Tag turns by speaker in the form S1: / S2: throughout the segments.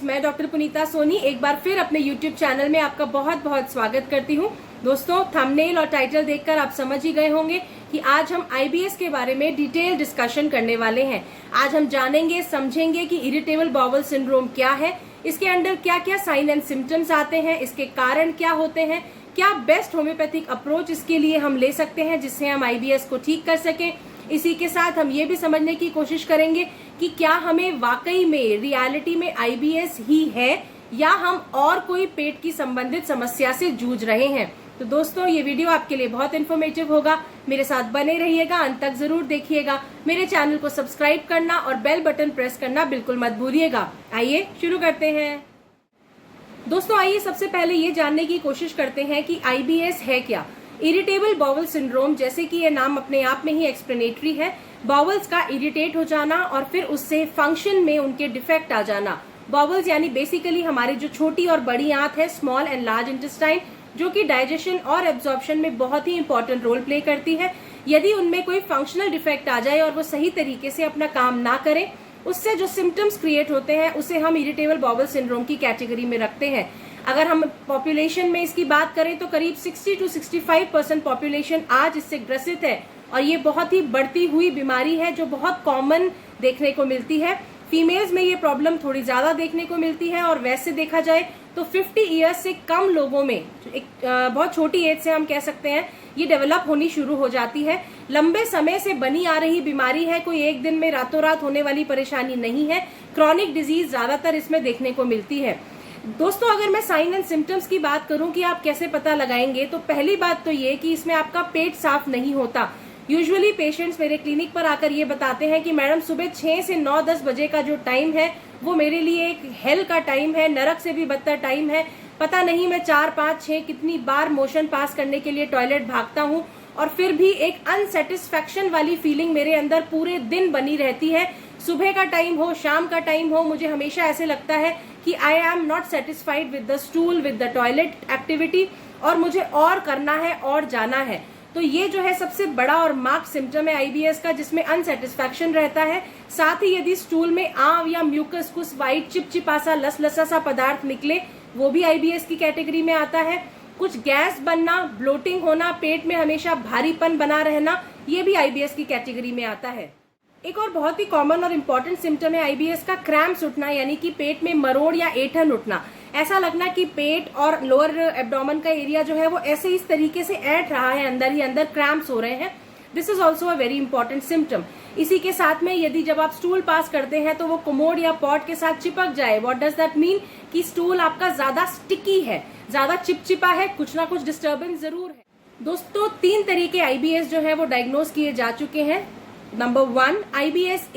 S1: Friends, मैं doctor पुनीता सोनी एक बार फिर अपने YouTube चैनल में आपका बहुत बहुत स्वागत करती हूँ। दोस्तों, थंबनेल और टाइटल देखकर आप समझ ही गए होंगे कि आज हम IBS के बारे में डिटेल डिस्कशन करने वाले हैं। आज हम जानेंगे समझेंगे कि इरिटेबल बाउल सिंड्रोम क्या है, इसके अंदर क्या क्या साइन एंड सिम्टम्स आते हैं, इसके कारण क्या होते हैं, क्या बेस्ट होम्योपैथिक अप्रोच इसके लिए हम ले सकते हैं जिससे हम IBS को ठीक कर सकें। इसी के साथ हम ये भी समझने की कोशिश करेंगे कि क्या हमें वाकई में रियलिटी में IBS ही है या हम और कोई पेट की संबंधित समस्या से जूझ रहे हैं। तो दोस्तों, ये वीडियो आपके लिए बहुत इन्फॉर्मेटिव होगा, मेरे साथ बने रहिएगा, अंत तक जरूर देखिएगा। मेरे चैनल को सब्सक्राइब करना और बेल बटन प्रेस करना बिल्कुल मत भूलिएगा। आइए शुरू करते हैं। दोस्तों, आइए सबसे पहले ये जानने की कोशिश करते हैं कि IBS है क्या। इरिटेबल बाउल सिंड्रोम, जैसे कि ये नाम अपने आप में ही एक्सप्लेनेटरी है, बाउल्स का इरिटेट हो जाना और फिर उससे फंक्शन में उनके डिफेक्ट आ जाना। बाउल्स यानी बेसिकली हमारी जो छोटी और बड़ी आंत है, स्मॉल एंड लार्ज इंटेस्टाइन, जो कि डाइजेशन और एब्जॉर्प्शन में बहुत ही इंपॉर्टेंट रोल प्ले करती है। यदि उनमें कोई फंक्शनल डिफेक्ट आ जाए और वो सही तरीके से अपना काम ना करें, उससे जो सिम्टम्स क्रिएट होते हैं उसे हम इरिटेबल बाउल सिंड्रोम की कैटेगरी में रखते हैं। अगर हम पॉपुलेशन में इसकी बात करें तो करीब 60 to 65% पॉपुलेशन आज इससे ग्रसित है और ये बहुत ही बढ़ती हुई बीमारी है जो बहुत कॉमन देखने को मिलती है। फीमेल्स में ये प्रॉब्लम थोड़ी ज्यादा देखने को मिलती है और वैसे देखा जाए तो 50 ईयर्स से कम लोगों में, एक बहुत छोटी एज से हम कह सकते हैं, ये डेवलप होनी शुरू हो जाती है। लंबे समय से बनी आ रही बीमारी है, कोई एक दिन में रातों रात होने वाली परेशानी नहीं है। क्रॉनिक डिजीज ज्यादातर इसमें देखने को मिलती है। दोस्तों, अगर मैं साइन एंड सिम्टम्स की बात करूं कि आप कैसे पता लगाएंगे, तो पहली बात तो ये कि इसमें आपका पेट साफ नहीं होता। यूजुअली पेशेंट्स मेरे क्लिनिक पर आकर ये बताते हैं कि मैडम, सुबह 6 से 9-10 बजे का जो टाइम है वो मेरे लिए एक हेल का टाइम है, नरक से भी बदतर टाइम है। पता नहीं मैं 4, 5, 6 कितनी बार मोशन पास करने के लिए टॉयलेट भागता हूँ और फिर भी एक अनसेटिस्फैक्शन वाली फीलिंग मेरे अंदर पूरे दिन बनी रहती है। सुबह का टाइम हो, शाम का टाइम हो, मुझे हमेशा ऐसे लगता है कि I am not satisfied with the stool, with the toilet activity, और मुझे और करना है और जाना है। तो ये जो है सबसे बड़ा और मार्क सिम्टम है IBS का, जिसमें अनसेटिस्फैक्शन रहता है। साथ ही यदि स्टूल में आंव या म्यूकस, कुछ व्हाइट चिपचिपा सा लसलसा सा पदार्थ निकले, वो भी IBS की कैटेगरी में आता है। कुछ गैस बनना, ब्लोटिंग होना, पेट में हमेशा भारीपन बना रहना, ये भी IBS की कैटेगरी में आता है। एक और बहुत ही कॉमन और इम्पोर्टेंट सिम्टम है IBS का क्रैम्प्स उठना, यानी कि पेट में मरोड़ या ऐंठन उठना। ऐसा लगना कि पेट और लोअर एब्डोमेन का एरिया जो है वो ऐसे इस तरीके से ऐंठ रहा है, अंदर ही अंदर क्रैम्प्स हो रहे हैं। This is also a very important symptom. इसी के साथ में यदि जब आप स्टूल पास करते हैं तो वो कोमोड या पॉट के साथ चिपक जाए, व्हाट डज दैट मीन, कि स्टूल आपका ज्यादा स्टिकी है, ज्यादा चिपचिपा है, कुछ ना कुछ डिस्टर्बेंस जरूर है। दोस्तों, 3 तरीके IBS जो है वो डायग्नोज किए जा चुके हैं। नंबर 1, IBS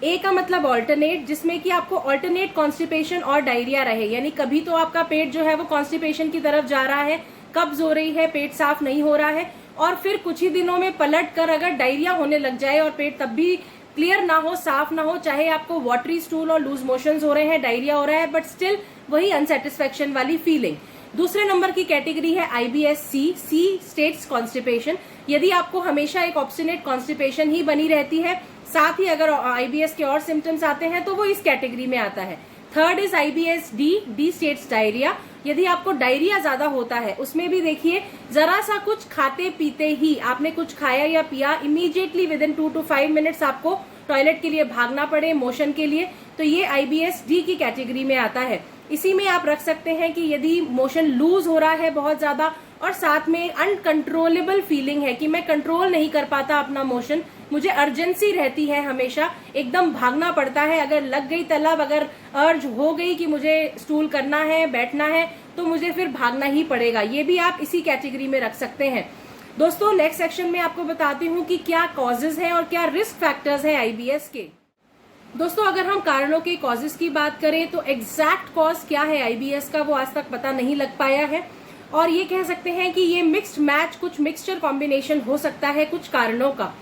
S1: ए का मतलब ऑल्टरनेट, जिसमें कि आपको ऑल्टरनेट कॉन्स्टिपेशन और डायरिया रहे, यानी कभी तो आपका पेट जो है वो कॉन्स्टिपेशन की तरफ जा रहा है, कब्ज हो रही है, पेट साफ नहीं हो रहा है, और फिर कुछ ही दिनों में पलट कर अगर डायरिया होने लग जाए और पेट तब भी क्लियर ना हो, साफ ना हो, चाहे आपको वाटरी स्टूल और लूज मोशंस हो रहे हैं, डायरिया हो रहा है, बट स्टिल वही अनसेटिस्फैक्शन वाली फीलिंग। दूसरे नंबर की कैटेगरी है IBS सी स्टेट्स कॉन्स्टिपेशन। यदि आपको हमेशा एक ऑब्स्टिनेट कॉन्स्टिपेशन ही बनी रहती है, साथ ही अगर IBS के और सिम्टम्स आते हैं तो वो इस कैटेगरी में आता है। Third is IBS D states diarrhoea. यदि आपको डायरिया ज्यादा होता है, उसमें भी देखिए जरा सा कुछ खाते पीते ही, आपने कुछ खाया या पिया, immediately with in 2 to 5 minutes आपको टॉयलेट के लिए भागना पड़े, मोशन के लिए, तो ये IBS डी की कैटेगरी में आता है। इसी में आप रख सकते हैं कि यदि मोशन लूज हो रहा है बहुत ज्यादा और साथ में अनकंट्रोलेबल फीलिंग है कि मैं कंट्रोल नहीं कर पाता अपना मोशन, मुझे अर्जेंसी रहती है, हमेशा एकदम भागना पड़ता है, अगर लग गई तलब, अगर अर्ज हो गई कि मुझे स्टूल करना है, बैठना है, तो मुझे फिर भागना ही पड़ेगा, ये भी आप इसी कैटेगरी में रख सकते हैं। दोस्तों, नेक्स्ट सेक्शन में आपको बताती हूँ कि क्या कॉजेज हैं और क्या रिस्क फैक्टर्स हैं IBS के। दोस्तों, अगर हम कारणों के कॉजेज की बात करें तो एग्जैक्ट कॉज क्या है IBS का वो आज तक पता नहीं लग पाया है, और ये कह सकते हैं कि ये मिक्स्ड मैच, कुछ मिक्सचर कॉम्बिनेशन हो सकता है कुछ कारणों का।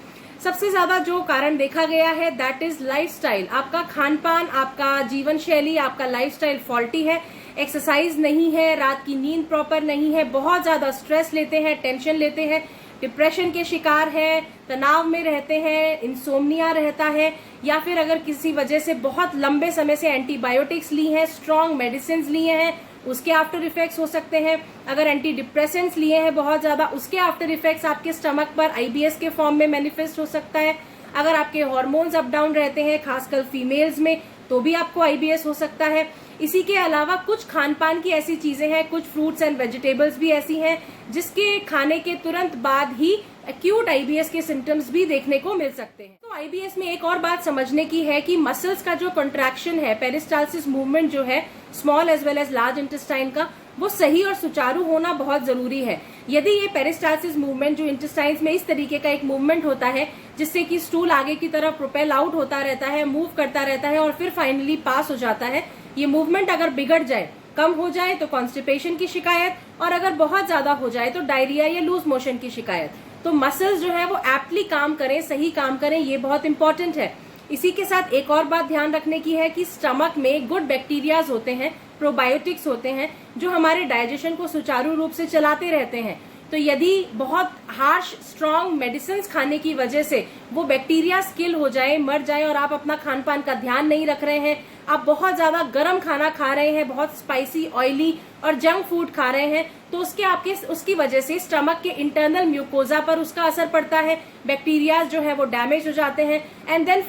S1: सबसे ज्यादा जो कारण देखा गया है दैट इज लाइफस्टाइल। आपका खान पान, आपका जीवन शैली, आपका लाइफस्टाइल फॉल्टी है, एक्सरसाइज नहीं है, रात की नींद प्रॉपर नहीं है, बहुत ज्यादा स्ट्रेस लेते हैं, टेंशन लेते हैं, डिप्रेशन के शिकार है, तनाव में रहते हैं, इंसोम्निया रहता है, या फिर अगर किसी वजह से बहुत लंबे समय से एंटीबायोटिक्स ली हैं, स्ट्रॉन्ग मेडिसिन लिए हैं, उसके आफ्टर इफेक्ट्स हो सकते हैं। अगर एंटी डिप्रेसेंट्स लिए हैं बहुत ज्यादा, उसके आफ्टर इफेक्ट्स आपके स्टमक पर आईबीएस के फॉर्म में मैनिफेस्ट हो सकता है। अगर आपके हार्मोन्स अप डाउन रहते हैं, खासकर फीमेल्स में, तो भी आपको आईबीएस हो सकता है। इसी के अलावा कुछ खान पान की ऐसी चीजें हैं, कुछ फ्रूट्स एंड वेजिटेबल्स भी ऐसी हैं जिसके खाने के तुरंत बाद ही एक्यूट आईबीएस के सिम्टम्स भी देखने को मिल सकते हैं। तो आईबीएस में एक और बात समझने की है कि मसल्स का जो कंट्रैक्शन है, पेरिस्टाल्सिस मूवमेंट जो है small as well as large intestine का, वो सही और सुचारू होना बहुत जरूरी है। यदि ये पेरिस्टाल्सिस मूवमेंट जो इंटेस्टाइन्स में इस तरीके का एक मूवमेंट होता है जिससे कि स्टूल आगे की तरफ प्रोपेल आउट होता रहता है, मूव करता रहता है और फिर फाइनली पास हो जाता है, ये मूवमेंट अगर बिगड़ जाए, कम हो जाए तो कॉन्स्टिपेशन की शिकायत, और अगर बहुत ज्यादा हो जाए तो डायरिया या लूज मोशन की शिकायत। तो मसल्स जो है वो एप्टली काम करें, सही काम करें, ये बहुत इंपॉर्टेंट है। इसी के साथ एक और बात ध्यान रखने की है कि स्टमक में गुड बैक्टीरियाज होते हैं, प्रोबायोटिक्स होते हैं, जो हमारे डाइजेशन को सुचारू रूप से चलाते रहते हैं। तो यदि बहुत हार्श स्ट्रॉन्ग मेडिसिन खाने की वजह से वो बैक्टीरिया किल हो जाए, मर जाए, और आप अपना खान पान का ध्यान नहीं रख रहे हैं, आप बहुत ज्यादा गर्म खाना खा रहे हैं, बहुत स्पाइसी, ऑयली और जंक फूड खा रहे हैं, तो उसकी वजह से स्टमक के इंटरनल म्यूकोजा पर उसका असर पड़ता है, बैक्टीरिया जो है वो डैमेज हो जाते हैं, एंड देन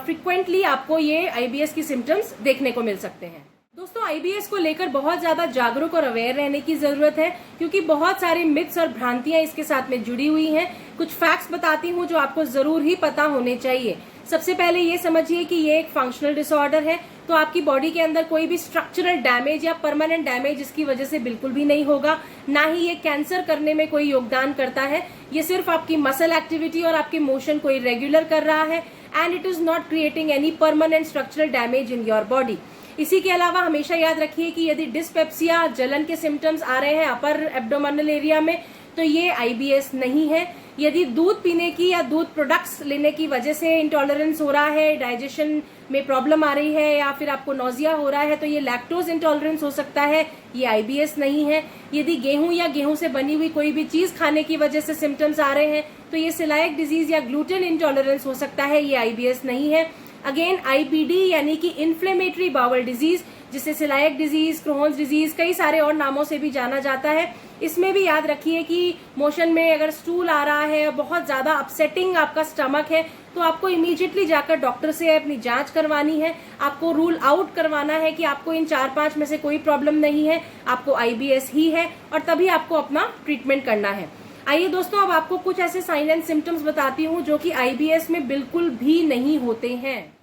S1: फ्रिक्वेंटली आपको ये आईबीएस की सिम्टम्स देखने को मिल सकते हैं। दोस्तों, आईबीएस को लेकर बहुत ज्यादा जागरूक और अवेयर रहने की जरूरत है, क्योंकि बहुत सारे मिथ्स और भ्रांतियां इसके साथ में जुड़ी हुई हैं। कुछ फैक्ट्स बताती हूँ जो आपको जरूर ही पता होने चाहिए। सबसे पहले ये समझिए कि ये एक फंक्शनल डिसऑर्डर है, तो आपकी बॉडी के अंदर कोई भी स्ट्रक्चरल डैमेज या परमानेंट डैमेज इसकी वजह से बिल्कुल भी नहीं होगा। ना ही ये कैंसर करने में कोई योगदान करता है। ये सिर्फ आपकी मसल एक्टिविटी और आपके मोशन को इरेग्युलर कर रहा है, and it is not creating any permanent structural damage in your body. इसी के अलावा हमेशा याद रखिए कि यदि डिस्पेप्सिया, जलन के सिम्टम्स आ रहे हैं अपर एब्डोमिनल एरिया में, तो ये आईबीएस नहीं है। यदि दूध पीने की या दूध प्रोडक्ट्स लेने की वजह से इंटॉलरेंस हो रहा है, डाइजेशन में प्रॉब्लम आ रही है, या फिर आपको नोजिया हो रहा है, तो ये लैक्टोज इंटॉलरेंस हो सकता है, ये आईबीएस नहीं है। यदि गेहूं या गेहूं से बनी हुई कोई भी चीज खाने की वजह से सिम्टम्स आ रहे हैं, तो ये सिलाइक डिजीज या ग्लूटेन इंटॉलरेंस हो सकता है, ये आईबीएस नहीं है। अगेन आईबीडी यानी कि इन्फ्लेमेटरी बाउल डिजीज, जिसे सिलाइक डिजीज, क्रोन्स डिजीज, कई सारे और नामों से भी जाना जाता है, इसमें भी याद रखिए कि मोशन में अगर स्टूल आ रहा है, बहुत ज्यादा अपसेटिंग आपका स्टमक है, तो आपको इमीडिएटली जाकर डॉक्टर से अपनी जांच करवानी है। आपको रूल आउट करवाना है कि आपको इन 4-5 में से कोई प्रॉब्लम नहीं है, आपको आईबीएस ही है, और तभी आपको अपना ट्रीटमेंट करना है। आइए दोस्तों, अब आपको कुछ ऐसे साइन एंड सिम्टम्स बताती हूँ जो कि आईबीएस में बिल्कुल भी नहीं होते हैं।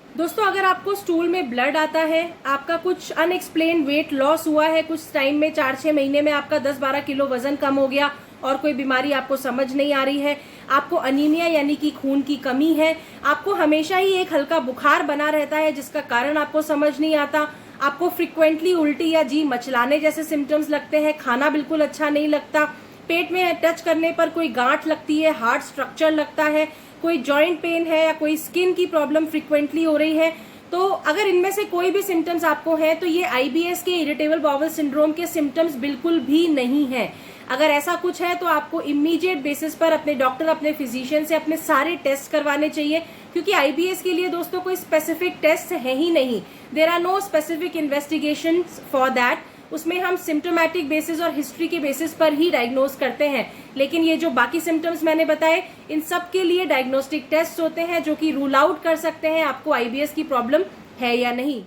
S1: दोस्तों, अगर आपको स्टूल में ब्लड आता है, आपका कुछ अनएक्सप्लेन वेट लॉस हुआ है, कुछ टाइम में 4-6 महीने में आपका 10-12 किलो वजन कम हो गया और कोई बीमारी आपको समझ नहीं आ रही है, आपको अनीमिया यानी कि खून की कमी है, आपको हमेशा ही एक हल्का बुखार बना रहता है जिसका कारण आपको समझ नहीं आता, आपको फ्रिक्वेंटली उल्टी या जी मचलाने जैसे सिम्टम्स लगते हैं, खाना बिल्कुल अच्छा नहीं लगता, पेट में टच करने पर कोई गांठ लगती है, हार्ड स्ट्रक्चर लगता है, कोई जॉइंट पेन है या कोई स्किन की प्रॉब्लम फ्रिक्वेंटली हो रही है, तो अगर इनमें से कोई भी सिम्टम्स आपको हैं, तो ये आईबीएस के इरिटेबल बाउल सिंड्रोम के सिम्टम्स बिल्कुल भी नहीं है। अगर ऐसा कुछ है तो आपको इमीडिएट बेसिस पर अपने डॉक्टर, अपने फिजिशियन से अपने सारे टेस्ट करवाने चाहिए, क्योंकि आईबीएस के लिए दोस्तों कोई स्पेसिफिक टेस्ट है ही नहीं। There are no specific investigation for that. उसमें हम सिम्टोमेटिक बेसिस और हिस्ट्री के बेसिस पर ही डायग्नोज करते हैं, लेकिन ये जो बाकी सिम्टम्स मैंने बताए, इन सब के लिए डायग्नोस्टिक टेस्ट होते हैं जो कि रूल आउट कर सकते हैं आपको आईबीएस की प्रॉब्लम है या नहीं।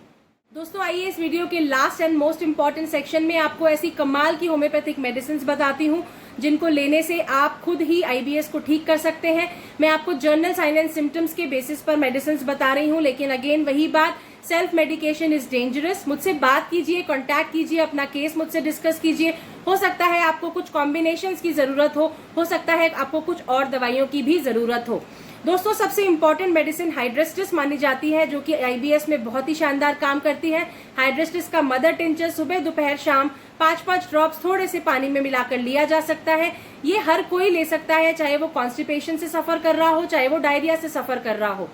S1: दोस्तों, आइए इस वीडियो के last and most important section में आपको ऐसी कमाल की होम्योपैथिक मेडिसिन बताती हूँ जिनको लेने से आप खुद ही आईबीएस को ठीक कर सकते हैं। मैं आपको जर्नल साइन एंड सिम्टम्स के बेसिस पर मेडिसिन बता रही हूँ, लेकिन अगेन वही बात, सेल्फ मेडिकेशन इज डेंजरस। मुझसे बात कीजिए, कांटेक्ट कीजिए, अपना केस मुझसे डिस्कस कीजिए। हो सकता है आपको कुछ कॉम्बिनेशंस की जरूरत हो सकता है आपको कुछ और दवाइयों की भी जरूरत हो। दोस्तों, सबसे इम्पोर्टेंट मेडिसिन हाइड्रेस्टिस मानी जाती है, जो कि आईबीएस में बहुत ही शानदार काम करती है। हाइड्रेस्टिस का मदर टिंचर सुबह, दोपहर, शाम 5-5 ड्रॉप्स थोड़े से पानी में मिलाकर लिया जा सकता है। ये हर कोई ले सकता है, चाहे वो कॉन्स्टिपेशन से सफर कर रहा हो, चाहे वो डायरिया से सफर कर रहा हो।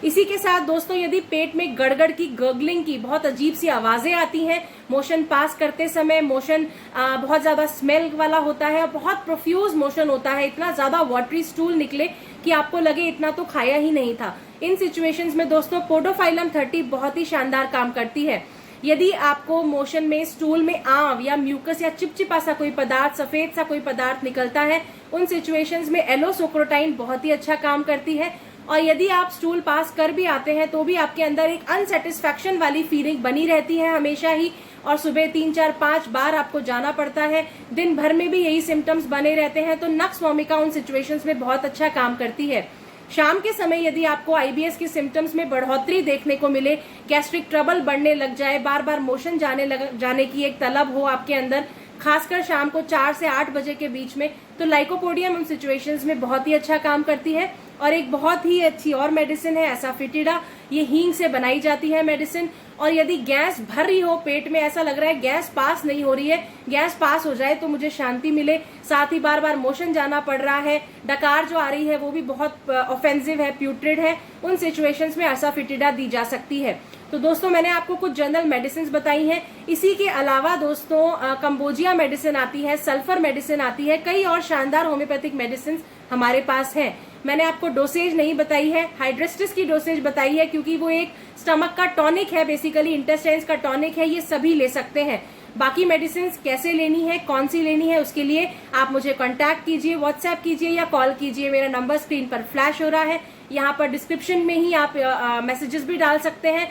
S1: इसी के साथ दोस्तों यदि पेट में गड़गड़ की, गर्गलिंग की बहुत अजीब सी आवाजें आती हैं, मोशन पास करते समय मोशन बहुत ज्यादा स्मेल वाला होता है, बहुत प्रोफ्यूज मोशन होता है, इतना ज्यादा वाटरी स्टूल निकले कि आपको लगे इतना तो खाया ही नहीं था, इन सिचुएशंस में दोस्तों पोडोफाइलम 30 बहुत ही शानदार काम करती है। यदि आपको मोशन में, स्टूल में आंव या म्यूकस या चिपचिपा सा कोई पदार्थ, सफेद सा कोई पदार्थ निकलता है, उन सिचुएशंस में एलोसोक्रोटाइन बहुत ही अच्छा काम करती है। और यदि आप स्टूल पास कर भी आते हैं तो भी आपके अंदर एक अनसेटिस्फैक्शन वाली फीलिंग बनी रहती है हमेशा ही, और सुबह 3, 4, 5 बार आपको जाना पड़ता है, दिन भर में भी यही सिम्टम्स बने रहते हैं, तो नक्स वोमिका उन सिचुएशंस में बहुत अच्छा काम करती है। शाम के समय यदि आपको आईबीएस के सिम्टम्स में बढ़ोतरी देखने को मिले, गैस्ट्रिक ट्रबल बढ़ने लग जाए, बार बार मोशन जाने की एक तलब हो आपके अंदर, खासकर शाम को 4 से 8 बजे के बीच में, तो लाइकोपोडियम उन सिचुएशंस में बहुत ही अच्छा काम करती है। और एक बहुत ही अच्छी और मेडिसिन है एसाफेटिडा, ये हींग से बनाई जाती है मेडिसिन। और यदि गैस भर रही हो पेट में, ऐसा लग रहा है गैस पास नहीं हो रही है, गैस पास हो जाए तो मुझे शांति मिले, साथ ही बार बार मोशन जाना पड़ रहा है, डकार जो आ रही है वो भी बहुत ऑफेंसिव है, प्यूट्रिड है, उन सिचुएशंस में एसाफेटिडा दी जा सकती है। तो दोस्तों मैंने आपको कुछ जनरल मेडिसिन बताई हैं। इसी के अलावा दोस्तों कंबोजिया मेडिसिन आती है, सल्फर मेडिसिन आती है, कई और शानदार होम्योपैथिक मेडिसिन हमारे पास हैं। मैंने आपको डोसेज नहीं बताई है, हाइड्रेस्टिस की डोसेज बताई है क्योंकि वो एक स्टमक का टॉनिक है, बेसिकली इंटेस्टाइन्स का टॉनिक है, ये सभी ले सकते हैं। बाकी मेडिसिन कैसे लेनी है, कौन सी लेनी है, उसके लिए आप मुझे कांटेक्ट कीजिए, व्हाट्सएप कीजिए या कॉल कीजिए। मेरा नंबर स्क्रीन पर फ्लैश हो रहा है, यहाँ पर डिस्क्रिप्शन में ही आप मैसेजेस भी डाल सकते हैं।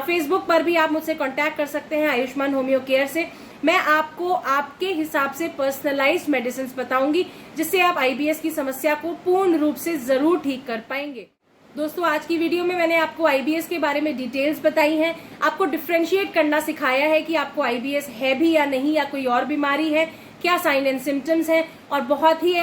S1: फेसबुक पर भी आप मुझसे कांटेक्ट कर सकते हैं आयुष्मान होम्यो केयर से। मैं आपको आपके हिसाब से पर्सनलाइज्ड मेडिसिन बताऊंगी जिससे आप आईबीएस की समस्या को पूर्ण रूप से जरूर ठीक कर पाएंगे। दोस्तों आज की वीडियो में मैंने आपको आईबीएस के बारे में डिटेल्स बताई हैं, आपको डिफ्रेंशिएट करना सिखाया है कि आपको आईबीएस है भी या नहीं, या कोई और बीमारी है, क्या साइन एंड सिम्टम्स हैं, और बहुत ही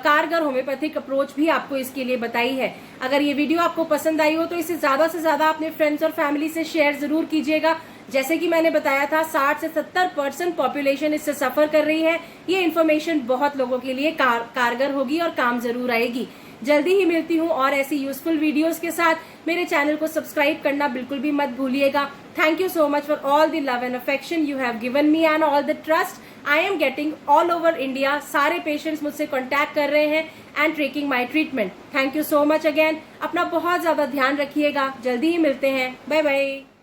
S1: कारगर होम्योपैथिक अप्रोच भी आपको इसके लिए बताई है। अगर ये वीडियो आपको पसंद आई हो तो इसे ज्यादा से ज्यादा अपने फ्रेंड्स और फैमिली से शेयर जरूर कीजिएगा। जैसे कि मैंने बताया था 60 से 70% पॉपुलेशन इससे सफर कर रही है। ये इन्फॉर्मेशन बहुत लोगों के लिए कारगर होगी और काम जरूर आएगी। जल्दी ही मिलती हूँ और ऐसी यूजफुल वीडियोस के साथ। मेरे चैनल को सब्सक्राइब करना बिल्कुल भी मत भूलिएगा। Thank you so much for all the love and affection you have given me and all the trust I am getting all over India. सारे पेशेंट्स मुझसे कॉन्टैक्ट कर रहे हैं and taking my treatment. Thank you so much again. अपना बहुत ज्यादा ध्यान रखिएगा। जल्दी ही मिलते हैं। Bye bye.